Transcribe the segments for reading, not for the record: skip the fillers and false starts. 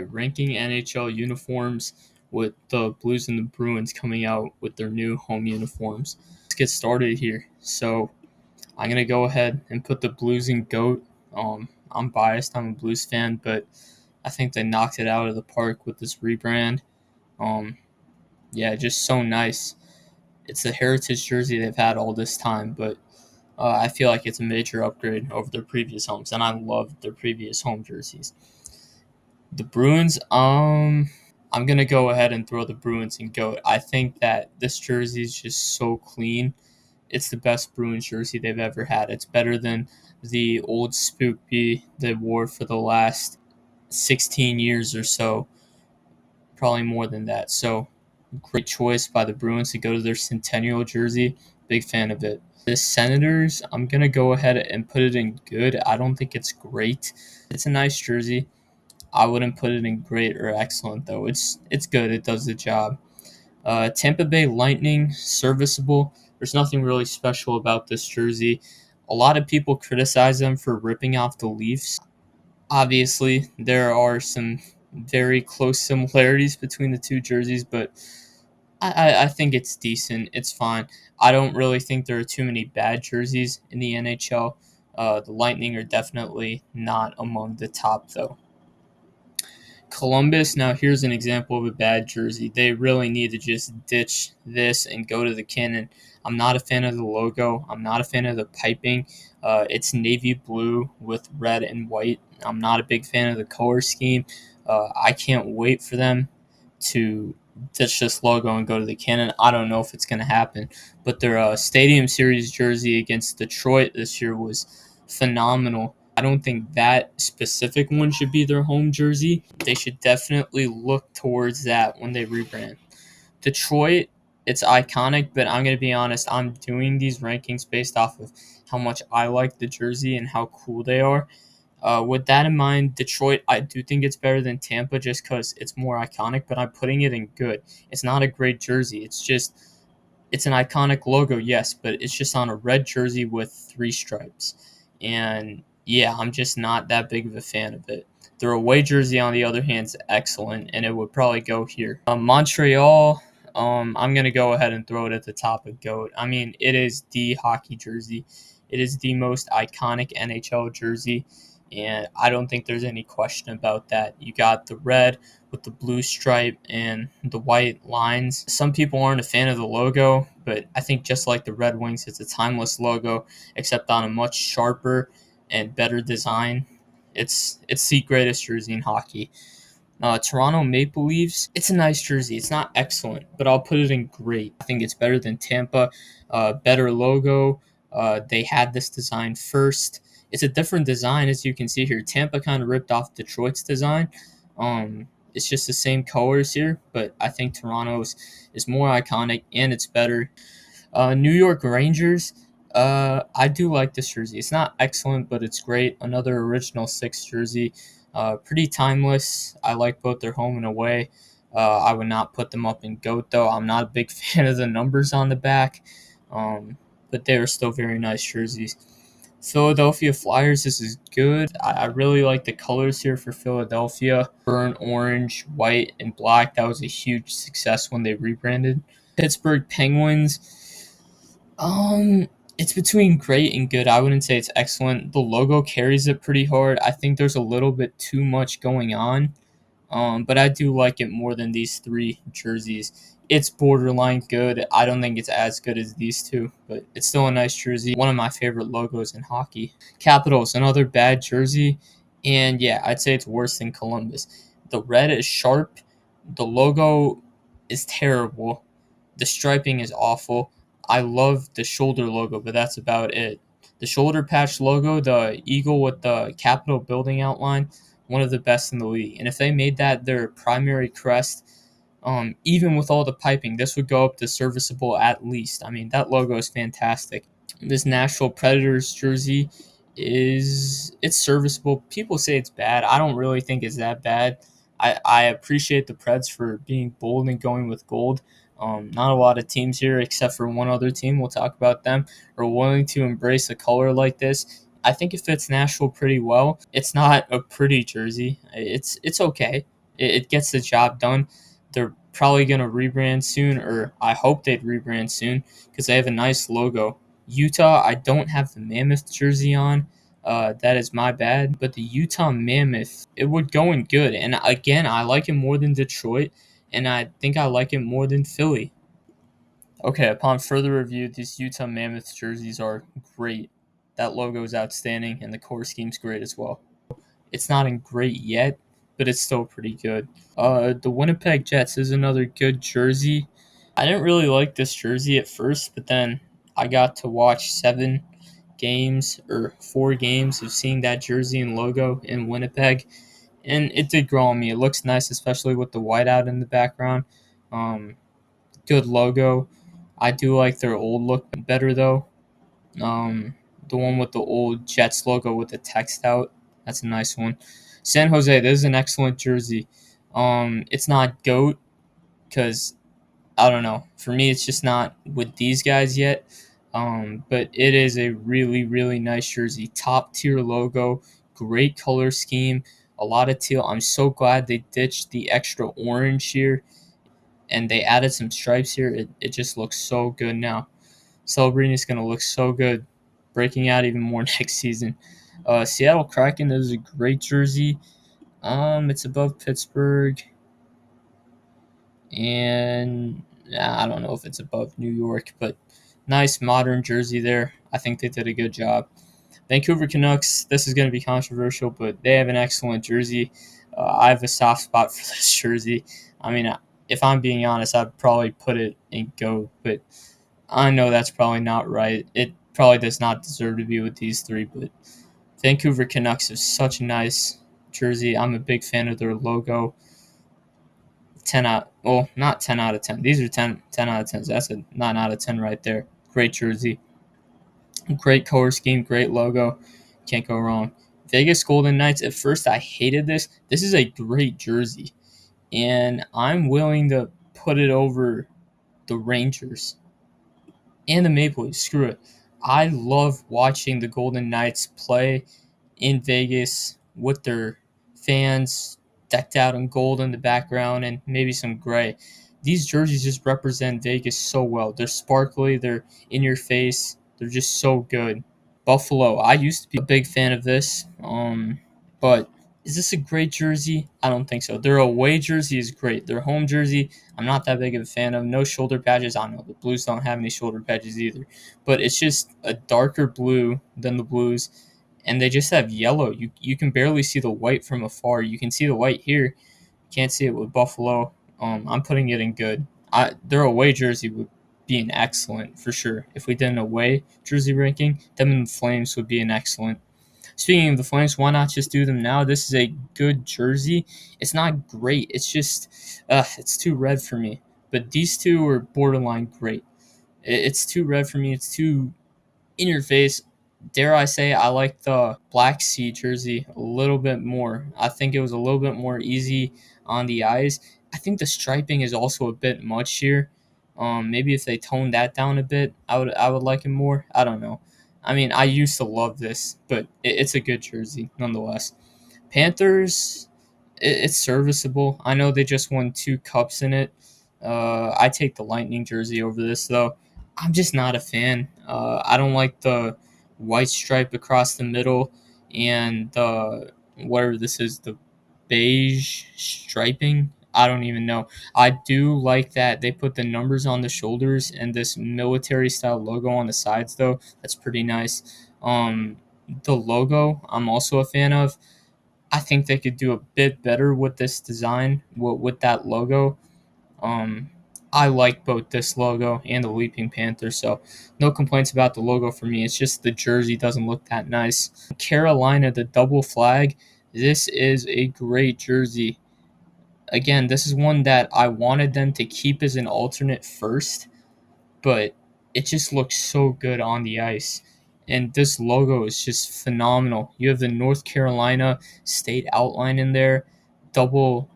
Ranking NHL uniforms with the Blues and the Bruins coming out with their new home uniforms. Let's get started here. So I'm gonna go ahead and put the Blues in GOAT. I'm biased. I'm a Blues fan, but I think they knocked it out of the park with this rebrand. Um, yeah, just so nice. It's the heritage jersey they've had all this time, but I feel like it's a major upgrade over their previous homes, and I love their previous home jerseys. The Bruins, I'm gonna go ahead and throw the Bruins in GOAT. I think that this jersey is just so clean. It's the best Bruins jersey they've ever had. It's better than the old Spoopy they wore for the last 16 years or so, probably more than that. So, great choice by the Bruins to go to their centennial jersey. Big fan of it. The Senators, I'm gonna go ahead and put it in good. I don't think it's great. It's a nice jersey. I wouldn't put it in great or excellent though. It's good. It does the job. Tampa Bay Lightning, serviceable. There's nothing really special about this jersey. A lot of people criticize them for ripping off the Leafs. Obviously, there are some very close similarities between the two jerseys, but I think it's decent. It's fine. I don't really think there are too many bad jerseys in the NHL. The Lightning are definitely not among the top, though. Columbus, now here's an example of a bad jersey. They really need to just ditch this and go to the Cannon. I'm not a fan of the logo. I'm not a fan of the piping. It's navy blue with red and white. I'm not a big fan of the color scheme. I can't wait for them to ditch this logo and go to the Cannon. I don't know if it's going to happen, but their Stadium Series jersey against Detroit this year was phenomenal. I don't think that specific one should be their home jersey. They should definitely look towards that when they rebrand. Detroit, it's iconic, but I'm going to be honest, I'm doing these rankings based off of how much I like the jersey and how cool they are. With that in mind, Detroit, I do think it's better than Tampa just because it's more iconic, but I'm putting it in good. It's not a great jersey. It's an iconic logo, yes, but it's just on a red jersey with three stripes. And yeah, I'm just not that big of a fan of it. Their away jersey, on the other hand, is excellent, and it would probably go here. Montreal, I'm going to go ahead and throw it at the top of GOAT. I mean, it is the hockey jersey. It is the most iconic NHL jersey, and I don't think there's any question about that. You got the red with the blue stripe and the white lines. Some people aren't a fan of the logo, but I think just like the Red Wings, it's a timeless logo, except on a much sharper and better design. It's the greatest jersey in hockey. Toronto Maple Leafs, it's a nice jersey. It's not excellent, but I'll put it in great. I think it's better than Tampa. Better logo. They had this design first. It's a different design, as you can see here. Tampa kind of ripped off Detroit's design. It's just the same colors here, but I think Toronto's is more iconic and it's better. New York Rangers. I do like this jersey. It's not excellent, but it's great. Another original six jersey. Pretty timeless. I like both their home and away. I would not put them up in GOAT, though. I'm not a big fan of the numbers on the back, but they are still very nice jerseys. Philadelphia Flyers, this is good. I really like the colors here for Philadelphia. Burnt orange, white, and black. That was a huge success when they rebranded. Pittsburgh Penguins. It's between great and good. I wouldn't say it's excellent. The logo carries it pretty hard. I think there's a little bit too much going on. But I do like it more than these three jerseys. It's borderline good. I don't think it's as good as these two, but it's still a nice jersey. One of my favorite logos in hockey. Capitals, another bad jersey. And yeah, I'd say it's worse than Columbus. The red is sharp. The logo is terrible. The striping is awful. I love the shoulder logo, but that's about it. The shoulder patch logo, the eagle with the Capitol building outline, one of the best in the league. And if they made that their primary crest, even with all the piping, this would go up to serviceable at least. I mean, that logo is fantastic. This Nashville Predators jersey it's serviceable. People say it's bad. I don't really think it's that bad. I appreciate the Preds for being bold and going with gold. Not a lot of teams here, except for one other team, we'll talk about them, are willing to embrace a color like this. I think it fits Nashville pretty well. It's not a pretty jersey. It's okay. It gets the job done. They're probably going to rebrand soon, or I hope they'd rebrand soon because they have a nice logo. Utah, I don't have the Mammoth jersey on. That is my bad. But the Utah Mammoth, it would go in good. And again, I like it more than Detroit, and I think I like it more than Philly. Okay, upon further review, these Utah Mammoth jerseys are great. That logo is outstanding, and the color scheme's great as well. It's not in great yet, but it's still pretty good. The Winnipeg Jets is another good jersey. I didn't really like this jersey at first, but then I got to watch 7 games or 4 games of seeing that jersey and logo in Winnipeg, and it did grow on me. It looks nice, especially with the whiteout in the background. Um, Good logo. I do like their old look better though. Um, the one with the old Jets logo with the text out. That's a nice one. San Jose, this is an excellent jersey. It's not GOAT because I don't know. For me, it's just not with these guys yet. But it is a really, really nice jersey. Top tier logo, great color scheme, a lot of teal. I'm so glad they ditched the extra orange here and they added some stripes here. It just looks so good now. Celebrini is going to look so good, breaking out even more next season. Seattle Kraken is a great jersey. It's above Pittsburgh, and I don't know if it's above New York, but nice modern jersey there. I think they did a good job. Vancouver Canucks. This is going to be controversial, but they have an excellent jersey. I have a soft spot for this jersey. I mean, if I'm being honest, I'd probably put it in GOAT, but I know that's probably not right. It probably does not deserve to be with these three, but Vancouver Canucks is such a nice jersey. I'm a big fan of their logo. 10 out, well, not 10 out of 10. These are 10 out of 10s. That's a 9 out of 10 right there. Great jersey. Great color scheme, great logo. Can't go wrong. Vegas Golden Knights. At first, I hated this. This is a great jersey, and I'm willing to put it over the Rangers and the Maple Leafs. Screw it. I love watching the Golden Knights play in Vegas with their fans decked out in gold in the background and maybe some gray. These jerseys just represent Vegas so well. They're sparkly, they're in your face, they're just so good. Buffalo, I used to be a big fan of this. But is this a great jersey? I don't think so. Their away jersey is great. Their home jersey, I'm not that big of a fan of. No shoulder patches. I don't know. The Blues don't have any shoulder patches either. But it's just a darker blue than the Blues. And they just have yellow. You can barely see the white from afar. You can see the white here. Can't see it with Buffalo. I'm putting it in good. Their away jersey would be an excellent for sure. If we did an away jersey ranking, them and the Flames would be an excellent. Speaking of the Flames, why not just do them now? This is a good jersey. It's not great. It's just, it's too red for me. But these two are borderline great. It's too red for me. It's too in your face. Dare I say, I like the Black Sea jersey a little bit more. I think it was a little bit more easy on the eyes. I think the striping is also a bit much here. Maybe if they toned that down a bit, I would like it more. I don't know. I mean, I used to love this, but it's a good jersey nonetheless. Panthers, it's serviceable. I know they just won 2 cups in it. I take the Lightning jersey over this though. I'm just not a fan. I don't like the white stripe across the middle and the whatever this is, the beige striping. I don't even know. I do like that they put the numbers on the shoulders and this military style logo on the sides though. That's pretty nice. The logo I'm also a fan of. I think they could do a bit better with this design with that logo. Um, I like both this logo and the Leaping Panther, so no complaints about the logo for me. It's just the jersey doesn't look that nice. Carolina, the double flag. This is a great jersey. Again, this is one that I wanted them to keep as an alternate first, but it just looks so good on the ice. And this logo is just phenomenal. You have the North Carolina state outline in there, double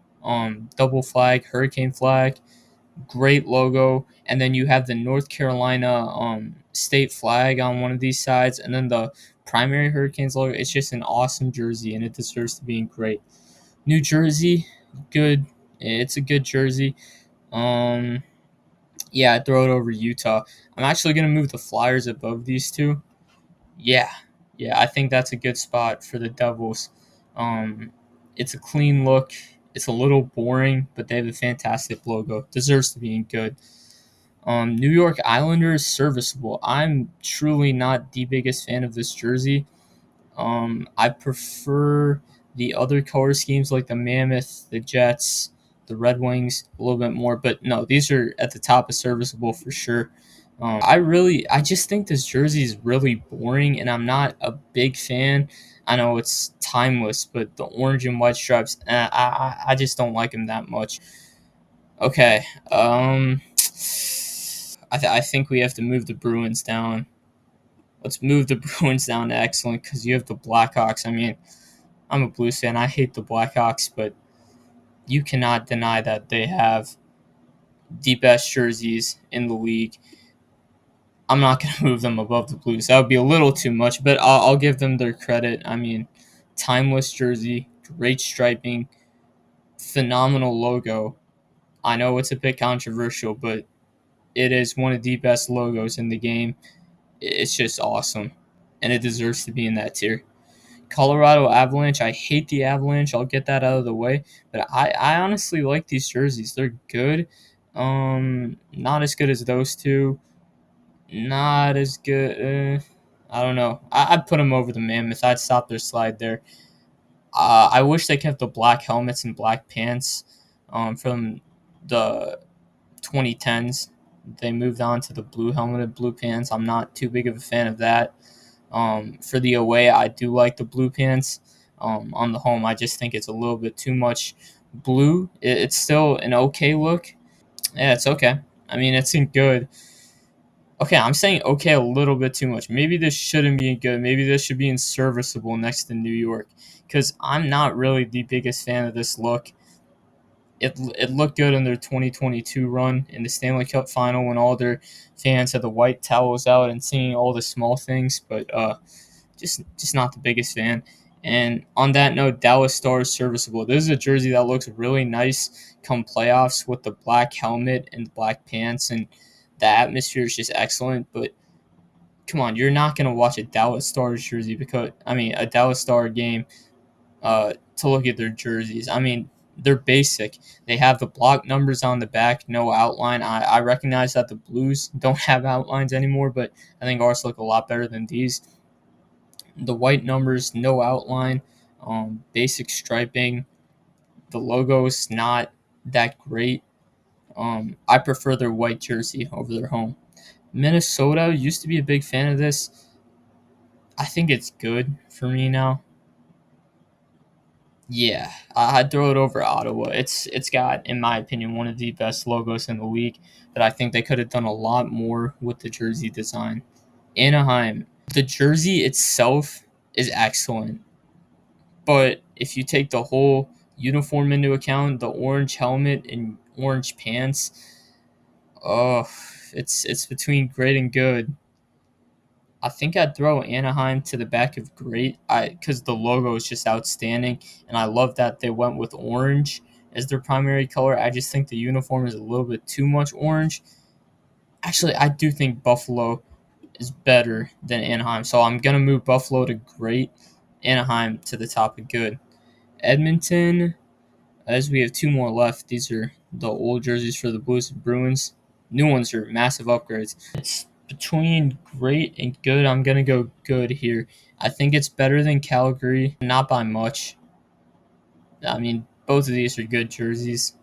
flag, hurricane flag, great logo, and then you have the North Carolina state flag on one of these sides, and then the primary Hurricanes logo. It's just an awesome jersey, and it deserves to be great. New Jersey, good. It's a good jersey. Um, yeah, I'd throw it over Utah. I'm actually gonna move the Flyers above these two. Yeah, yeah, I think that's a good spot for the Devils. Um, it's a clean look. It's a little boring, but they have a fantastic logo. Deserves to be good. New York Islanders serviceable. I'm truly not the biggest fan of this jersey. I prefer the other color schemes like the Mammoth, the Jets, the Red Wings a little bit more. But no, these are at the top of serviceable for sure. I just think this jersey is really boring, and I'm not a big fan. I know it's timeless, but the orange and white stripes, I just don't like them that much. Okay, I think we have to move the Bruins down. Let's move the Bruins down to excellent because you have the Blackhawks. I mean, I'm a Blues fan. I hate the Blackhawks, but you cannot deny that they have the best jerseys in the league. I'm not going to move them above the Blues. That would be a little too much, but I'll give them their credit. I mean, timeless jersey, great striping, phenomenal logo. I know it's a bit controversial, but it is one of the best logos in the game. It's just awesome, and it deserves to be in that tier. Colorado Avalanche. I hate the Avalanche. I'll get that out of the way. But I honestly like these jerseys. They're good. Not as good as those two. Not as good. I don't know. I'd put them over the Mammoth. I'd stop their slide there. I wish they kept the black helmets and black pants from the 2010s. They moved on to the blue helmeted blue pants. I'm not too big of a fan of that. For the away, I do like the blue pants. On the home, I just think it's a little bit too much blue. It's still an okay look. Yeah, it's okay. I mean, it's in good. Okay, I'm saying okay a little bit too much. Maybe this shouldn't be in good. Maybe this should be in serviceable next to New York. Because I'm not really the biggest fan of this look. It looked good in their 2022 run in the Stanley Cup final when all their fans had the white towels out and singing all the small things, but just not the biggest fan. And on that note, Dallas Stars serviceable. This is a jersey that looks really nice come playoffs with the black helmet and the black pants, and the atmosphere is just excellent. But come on, you're not gonna watch a Dallas Stars jersey because I mean a Dallas Star game to look at their jerseys. I mean, they're basic. They have the block numbers on the back, no outline. I recognize that the Blues don't have outlines anymore, but I think ours look a lot better than these. The white numbers, no outline, basic striping. The logo's not that great. I prefer their white jersey over their home. Minnesota used to be a big fan of this. I think it's good for me now. Yeah, I'd throw it over Ottawa. It's got, in my opinion, one of the best logos in the league, but I think they could have done a lot more with the jersey design. Anaheim, the jersey itself is excellent, but if you take the whole uniform into account, the orange helmet and orange pants, oh, it's between great and good. I think I'd throw Anaheim to the back of great. Because the logo is just outstanding, and I love that they went with orange as their primary color. I just think the uniform is a little bit too much orange. Actually, I do think Buffalo is better than Anaheim, so I'm gonna move Buffalo to great, Anaheim to the top of good. Edmonton, as we have two more left. These are the old jerseys for the Blues and Bruins. New ones are massive upgrades. It's between great and good. I'm going to go good here. I think it's better than Calgary, not by much. I mean, both of these are good jerseys.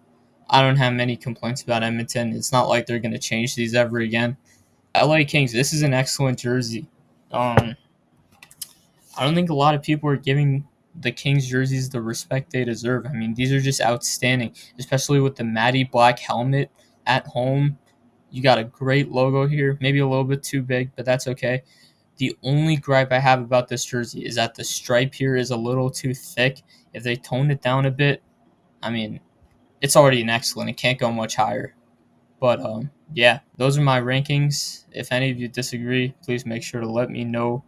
I don't have many complaints about Edmonton. It's not like they're going to change these ever again. LA Kings, this is an excellent jersey. Um, I don't think a lot of people are giving the Kings jerseys the respect they deserve. I mean, these are just outstanding, especially with the Matty Black helmet at home. You got a great logo here, maybe a little bit too big, but that's okay. The only gripe I have about this jersey is that the stripe here is a little too thick. If they toned it down a bit, I mean, it's already an excellent. It can't go much higher. But yeah, those are my rankings. If any of you disagree, please make sure to let me know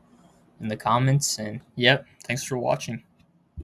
in the comments. And yep, thanks for watching.